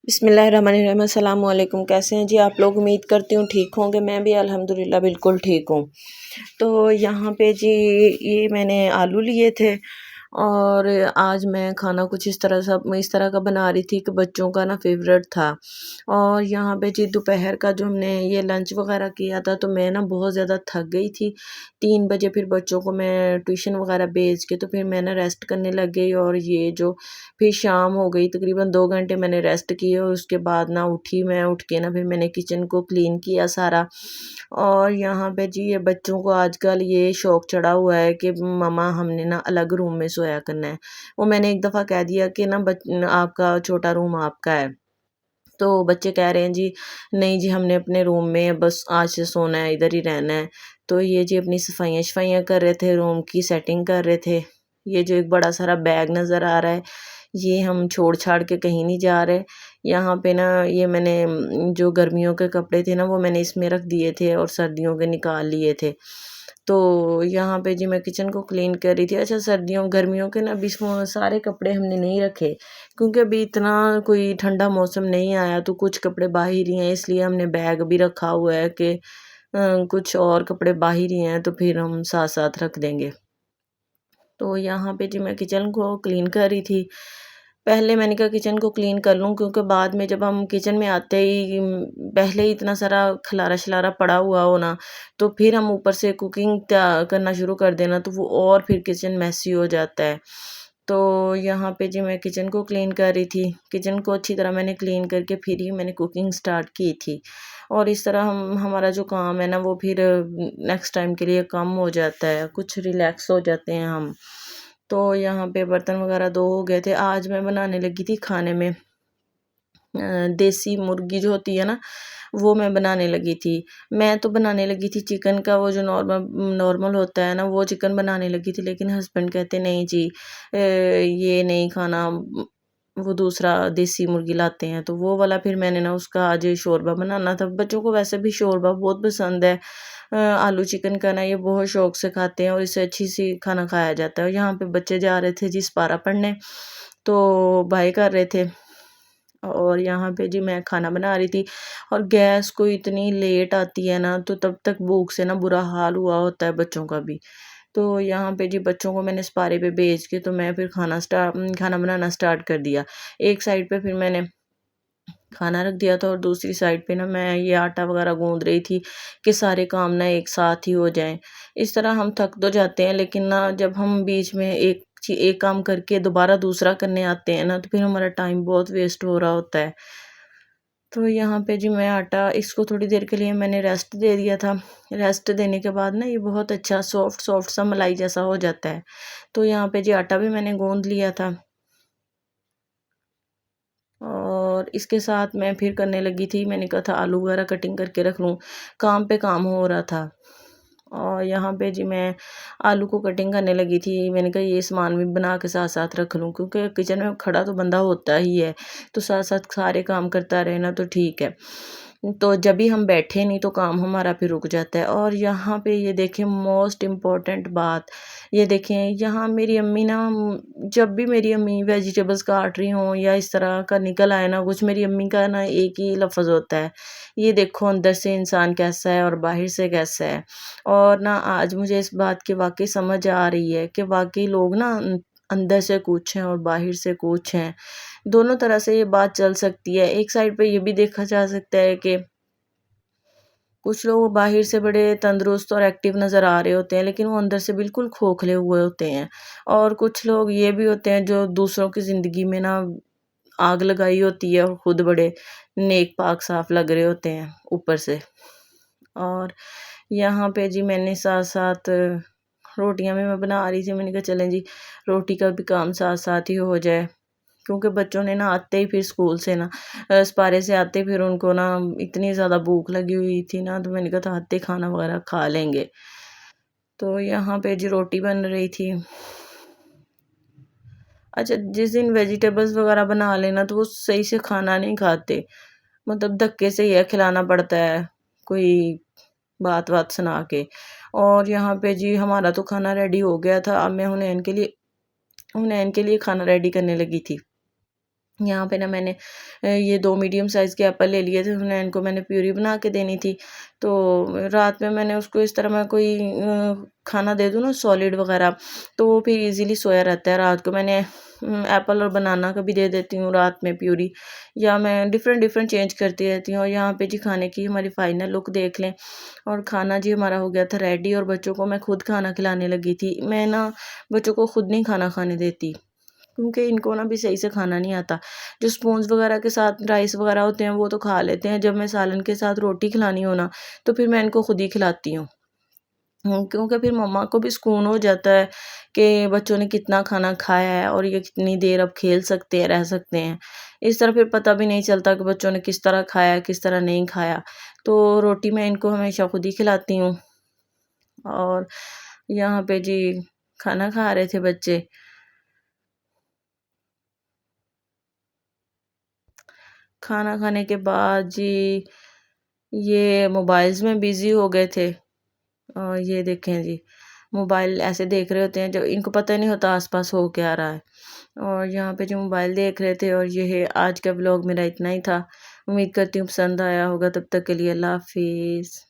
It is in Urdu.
بسم اللہ الرحمن الرحیم۔ السلام علیکم، کیسے ہیں جی آپ لوگ؟ امید کرتی ہوں ٹھیک ہوں گے۔ میں بھی الحمدللہ بالکل ٹھیک ہوں۔ تو یہاں پہ جی یہ میں نے آلو لیے تھے، اور آج میں کھانا کچھ اس طرح کا بنا رہی تھی کہ بچوں کا نا فیوریٹ تھا۔ اور یہاں پہ جی دوپہر کا جو ہم نے یہ لنچ وغیرہ کیا تھا، تو میں نا بہت زیادہ تھک گئی تھی 3 بجے۔ پھر بچوں کو میں ٹیوشن وغیرہ بھیج کے تو پھر میں نا ریسٹ کرنے لگ گئی، اور یہ جو پھر شام ہو گئی، تقریباً 2 گھنٹے میں نے ریسٹ کی، اور اس کے بعد نا اٹھ کے نا پھر میں نے کچن کو کلین کیا سارا۔ اور یہاں پہ جی یہ بچوں کو آج کل یہ شوق چڑھا ہوا ہے کہ ماما ہم نے نا الگ روم میں سویا کرنا ہے۔ وہ میں نے ایک دفعہ کہہ دیا کہ نا آپ کا چھوٹا روم آپ کا ہے، تو بچے کہہ رہے ہیں جی نہیں جی ہم نے اپنے روم میں بس آج سے سونا ہے، ادھر ہی رہنا ہے۔ تو یہ جی اپنی صفائیاں کر رہے تھے، روم کی سیٹنگ کر رہے تھے۔ یہ جو ایک بڑا سارا بیگ نظر آ رہا ہے، یہ ہم چھوڑ چھاڑ کے کہیں نہیں جا رہے۔ یہاں پہ نا یہ میں نے جو گرمیوں کے کپڑے تھے نا وہ میں نے اس میں رکھ دیے تھے، اور سردیوں کے نکال لیے تھے۔ تو یہاں پہ جی میں کچن کو کلین کر رہی تھی۔ اچھا گرمیوں کے نا ابھی سارے کپڑے ہم نے نہیں رکھے، کیونکہ ابھی اتنا کوئی ٹھنڈا موسم نہیں آیا، تو کچھ کپڑے باہر ہی ہیں، اس لیے ہم نے بیگ بھی رکھا ہوا ہے کہ کچھ اور کپڑے باہر ہی ہیں تو پھر ہم ساتھ ساتھ رکھ دیں گے۔ تو یہاں پہ جی میں کچن کو کلین کر رہی تھی۔ پہلے میں نے کہا کچن کو کلین کر لوں، کیونکہ بعد میں جب ہم کچن میں آتے ہی پہلے ہی اتنا سارا کھلارا شلارا پڑا ہوا ہونا، تو پھر ہم اوپر سے کوکنگ کرنا شروع کر دینا، تو وہ اور پھر کچن میسی ہو جاتا ہے۔ تو یہاں پہ جی میں کچن کو کلین کر رہی تھی۔ کچن کو اچھی طرح میں نے کلین کر کے پھر ہی میں نے کوکنگ سٹارٹ کی تھی، اور اس طرح ہمارا جو کام ہے نا وہ پھر نیکسٹ ٹائم کے لیے کم ہو جاتا ہے، کچھ ریلیکس ہو جاتے ہیں ہم۔ تو یہاں پہ برتن وغیرہ دو ہو گئے تھے۔ آج میں بنانے لگی تھی کھانے میں دیسی مرغی جو ہوتی ہے نا وہ میں بنانے لگی تھی۔ میں تو بنانے لگی تھی چکن کا، وہ جو نارمل ہوتا ہے نا وہ چکن بنانے لگی تھی، لیکن ہسبینڈ کہتے نہیں جی یہ نہیں کھانا، وہ دوسرا دیسی مرغی لاتے ہیں، تو وہ والا پھر میں نے نا اس کا آج شوربہ بنانا تھا۔ بچوں کو ویسے بھی شوربہ بہت پسند ہے، آلو چکن کا نا یہ بہت شوق سے کھاتے ہیں، اور اس سے اچھی سی کھانا کھایا جاتا ہے۔ یہاں پہ بچے جا رہے تھے جی سپارہ پڑھنے، تو بھائی کر رہے تھے، اور یہاں پہ جی میں کھانا بنا رہی تھی، اور گیس کو اتنی لیٹ آتی ہے نا، تو تب تک بھوک سے نا برا حال ہوا ہوتا ہے بچوں کا بھی۔ تو یہاں پہ جی بچوں کو میں نے سپارے پہ بھیج کے تو میں پھر کھانا بنانا سٹارٹ کر دیا۔ ایک سائڈ پہ پھر میں نے کھانا رکھ دیا تھا، اور دوسری سائڈ پہ نا میں یہ آٹا وغیرہ گوندھ رہی تھی کہ سارے کام نا ایک ساتھ ہی ہو جائیں۔ اس طرح ہم تھک تو جاتے ہیں، لیکن نا جب ہم بیچ میں ایک کام کر کے دوبارہ دوسرا کرنے آتے ہیں نا، تو پھر ہمارا ٹائم بہت ویسٹ ہو رہا ہوتا ہے۔ تو یہاں پہ جی میں آٹا اس کو تھوڑی دیر کے لیے میں نے ریسٹ دے دیا تھا۔ ریسٹ دینے کے بعد نا یہ بہت اچھا سافٹ سا ملائی جیسا ہو جاتا ہے۔ تو یہاں پہ جی آٹا بھی میں نے گوندھ لیا تھا، اور اس کے ساتھ میں پھر کرنے لگی تھی، میں نے کہا تھا آلو وغیرہ کٹنگ کر کے رکھ لوں، کام پہ کام ہو رہا تھا۔ اور یہاں پہ جی میں آلو کو کٹنگ کرنے لگی تھی، میں نے کہا یہ سامان بھی بنا کے ساتھ ساتھ رکھ لوں، کیونکہ کچن میں کھڑا تو بندہ ہوتا ہی ہے، تو ساتھ ساتھ سارے کام کرتا رہنا تو ٹھیک ہے۔ تو جب بھی ہم بیٹھے نہیں تو کام ہمارا پھر رک جاتا ہے۔ اور یہاں پہ یہ دیکھیں موسٹ امپورٹنٹ بات، یہ دیکھیں یہاں میری امی نا، جب بھی میری امی ویجیٹیبلز کاٹ رہی ہوں یا اس طرح کا نکل آئے نا کچھ، میری امی کا نا ایک ہی لفظ ہوتا ہے، یہ دیکھو اندر سے انسان کیسا ہے اور باہر سے کیسا ہے۔ اور نا آج مجھے اس بات کی واقعی سمجھ آ رہی ہے کہ واقعی لوگ نا اندر سے کچھ ہیں اور باہر سے کچھ ہیں، دونوں طرح سے یہ بات چل سکتی ہے۔ ایک سائڈ پہ یہ بھی دیکھا جا سکتا ہے کہ کچھ لوگ باہر سے بڑے تندرست اور ایکٹیو نظر آ رہے ہوتے ہیں، لیکن وہ اندر سے بالکل کھوکھلے ہوئے ہوتے ہیں۔ اور کچھ لوگ یہ بھی ہوتے ہیں جو دوسروں کی زندگی میں نا آگ لگائی ہوتی ہے، اور خود بڑے نیک پاک صاف لگ رہے ہوتے ہیں اوپر سے۔ اور یہاں پہ جی میں نے ساتھ ساتھ روٹیاں بھی میں بنا رہی تھی، میں نے کہا چلیں جی روٹی کا بھی کام ساتھ ساتھ ہی ہو جائے، کیونکہ بچوں نے نا آتے ہی پھر اسکول سے نا سپارے سے آتے پھر ان کو نا اتنی زیادہ بھوک لگی ہوئی تھی نا، تو میں نے کہا تھا آتے کھانا وغیرہ کھا لیں گے۔ تو یہاں پہ جی روٹی بن رہی تھی۔ اچھا جس دن ویجیٹیبلز وغیرہ بنا لینا تو وہ صحیح سے کھانا نہیں کھاتے، مطلب دھکے سے یہ کھلانا پڑتا ہے، کوئی بات سنا کے۔ اور یہاں پہ جی ہمارا تو کھانا ریڈی ہو گیا تھا، اب میں حنین کے لیے کھانا ریڈی کرنے لگی تھی۔ یہاں پہ نا میں نے یہ 2 میڈیم سائز کے ایپل لے لیے تھے، ان کو میں نے پیوری بنا کے دینی تھی۔ تو رات میں نے اس کو اس طرح میں کوئی کھانا دے دوں نا سالڈ وغیرہ، تو وہ پھر ایزیلی سویا رہتا ہے۔ رات کو میں نے ایپل اور بنانا کا بھی دے دیتی ہوں رات میں پیوری، یا میں ڈیفرنٹ چینج کرتی رہتی ہوں۔ اور یہاں پہ جی کھانے کی ہماری فائنل لک دیکھ لیں، اور کھانا جی ہمارا ہو گیا تھا ریڈی، اور بچوں کو میں خود کھانا کھلانے لگی تھی۔ میں نا بچوں کو خود نہیں کھانا کھانے دیتی، کیونکہ ان کو نا بھی صحیح سے کھانا نہیں آتا۔ جو سپونز وغیرہ کے ساتھ رائس وغیرہ ہوتے ہیں وہ تو کھا لیتے ہیں، جب میں سالن کے ساتھ روٹی کھلانی ہونا تو پھر میں ان کو خود ہی کھلاتی ہوں، کیونکہ پھر مما کو بھی سکون ہو جاتا ہے کہ بچوں نے کتنا کھانا کھایا ہے، اور یہ کتنی دیر اب کھیل سکتے ہیں، رہ سکتے ہیں۔ اس طرح پھر پتہ بھی نہیں چلتا کہ بچوں نے کس طرح کھایا کس طرح نہیں کھایا۔ تو روٹی میں ان کو ہمیشہ خود ہی کھلاتی ہوں۔ اور یہاں پہ جی کھانا کھا رہے تھے بچے۔ کھانا کھانے کے بعد جی یہ موبائلز میں بیزی ہو گئے تھے، اور یہ دیکھیں جی موبائل ایسے دیکھ رہے ہوتے ہیں جو ان کو پتہ نہیں ہوتا آس پاس ہو کیا رہا ہے، اور یہاں پہ جو موبائل دیکھ رہے تھے۔ اور یہ ہے آج کا ولاگ میرا اتنا ہی تھا، امید کرتی ہوں پسند آیا ہوگا۔ تب تک کے لیے اللہ حافظ۔